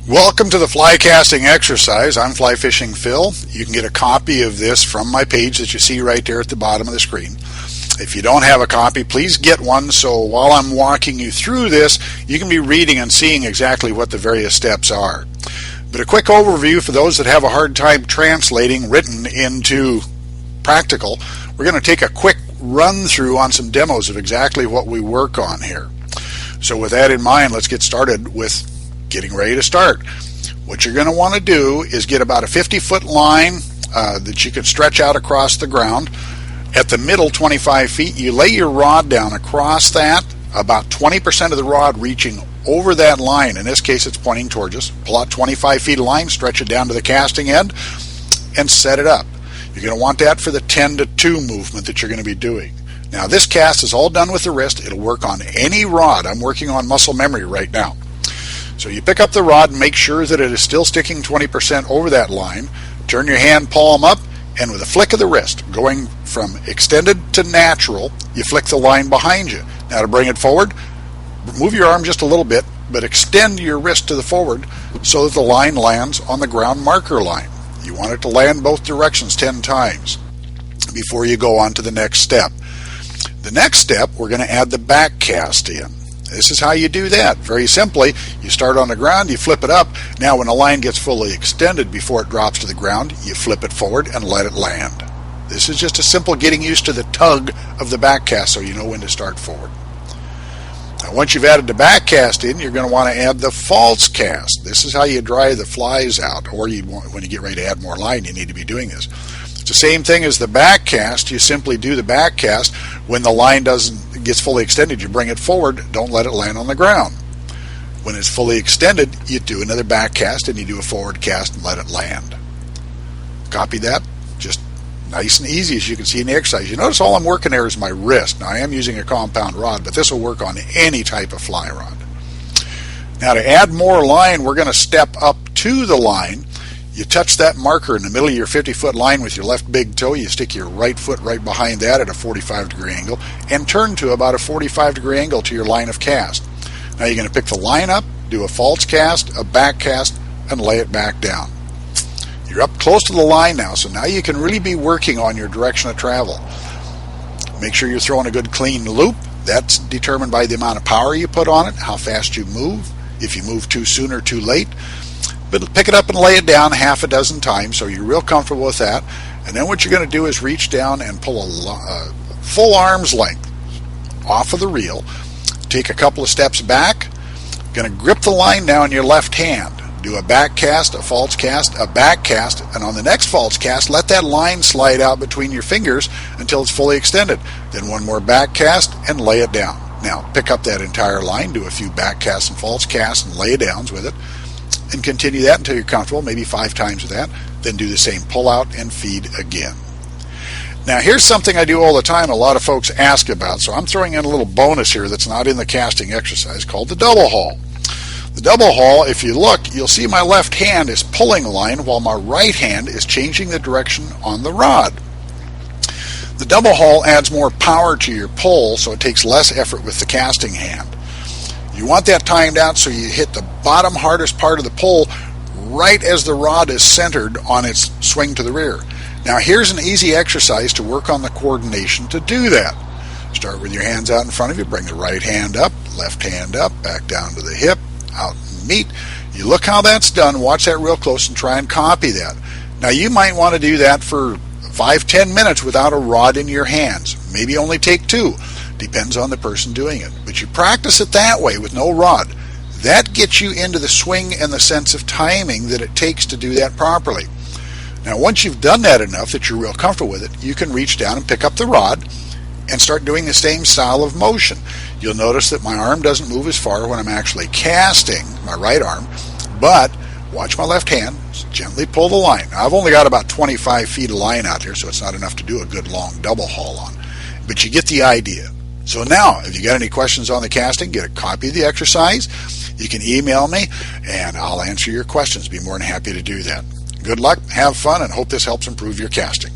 Welcome to the fly casting exercise. I'm Fly Fishing Phil. You can get a copy of this from my page that you see right there at the bottom of the screen. If you don't have a copy, please get one so while I'm walking you through this, you can be reading and seeing exactly what the various steps are. But a quick overview for those that have a hard time translating written into practical, we're going to take a quick run through on some demos of exactly what we work on here. So with that in mind, let's get started with getting ready to start. What you're going to want to do is get about a 50-foot line that you can stretch out across the ground. At the middle 25 feet, you lay your rod down across that, about 20% of the rod reaching over that line. In this case, it's pointing towards us. Pull out 25 feet of line, stretch it down to the casting end, and set it up. You're going to want that for the 10 to 2 movement that you're going to be doing. Now, this cast is all done with the wrist. It'll work on any rod. I'm working on muscle memory right now. So you pick up the rod and make sure that it is still sticking 20% over that line. Turn your hand palm up, and with a flick of the wrist, going from extended to natural, you flick the line behind you. Now to bring it forward, move your arm just a little bit, but extend your wrist to the forward so that the line lands on the ground marker line. You want it to land both directions 10 times before you go on to the next step. The next step, we're going to add the back cast in. This is how you do that. Very simply, you start on the ground, you flip it up. Now when the line gets fully extended before it drops to the ground, you flip it forward and let it land. This is just a simple getting used to the tug of the back cast so you know when to start forward. Now once you've added the back cast in, you're going to want to add the false cast. This is how you dry the flies out, or when you get ready to add more line, you need to be doing this. It's the same thing as the back cast. You simply do the back cast. When the line gets fully extended, you bring it forward. Don't let it land on the ground. When it's fully extended, you do another back cast and you do a forward cast and let it land. Copy that. Just nice and easy, as you can see in the exercise. You notice all I'm working there is my wrist. Now I am using a compound rod, but this will work on any type of fly rod. Now to add more line, we're going to step up to the line. You touch that marker in the middle of your 50-foot line with your left big toe. You stick your right foot right behind that at a 45-degree angle and turn to about a 45-degree angle to your line of cast. Now you're going to pick the line up, do a false cast, a back cast, and lay it back down. You're up close to the line now, so now you can really be working on your direction of travel. Make sure you're throwing a good clean loop. That's determined by the amount of power you put on it, how fast you move, if you move too soon or too late. But pick it up and lay it down half a dozen times so you're real comfortable with that. And then what you're going to do is reach down and pull a full arm's length off of the reel. Take a couple of steps back. Going to grip the line now in your left hand. Do a back cast, a false cast, a back cast, and on the next false cast, let that line slide out between your fingers until it's fully extended. Then one more back cast and lay it down. Now pick up that entire line, do a few back casts and false casts and lay downs with it. And continue that until you're comfortable, maybe 5 times with that. Then do the same pull out and feed again. Now here's something I do all the time a lot of folks ask about, so I'm throwing in a little bonus here that's not in the casting exercise called the double haul. The double haul, if you look, you'll see my left hand is pulling line while my right hand is changing the direction on the rod. The double haul adds more power to your pull, so it takes less effort with the casting hand. You want that timed out so you hit the bottom hardest part of the pull right as the rod is centered on its swing to the rear. Now here's an easy exercise to work on the coordination to do that. Start with your hands out in front of you, bring the right hand up, left hand up, back down to the hip, out and meet. You look how that's done, watch that real close and try and copy that. Now you might want to do that for 5-10 minutes without a rod in your hands. Maybe only take 2. Depends on the person doing it. But you practice it that way with no rod. That gets you into the swing and the sense of timing that it takes to do that properly. Now once you've done that enough that you're real comfortable with it, you can reach down and pick up the rod and start doing the same style of motion. You'll notice that my arm doesn't move as far when I'm actually casting, my right arm, but watch my left hand, gently pull the line. Now, I've only got about 25 feet of line out here, so it's not enough to do a good long double haul on, but you get the idea. So now, if you got any questions on the casting, get a copy of the exercise. You can email me, and I'll answer your questions. Be more than happy to do that. Good luck, have fun, and hope this helps improve your casting.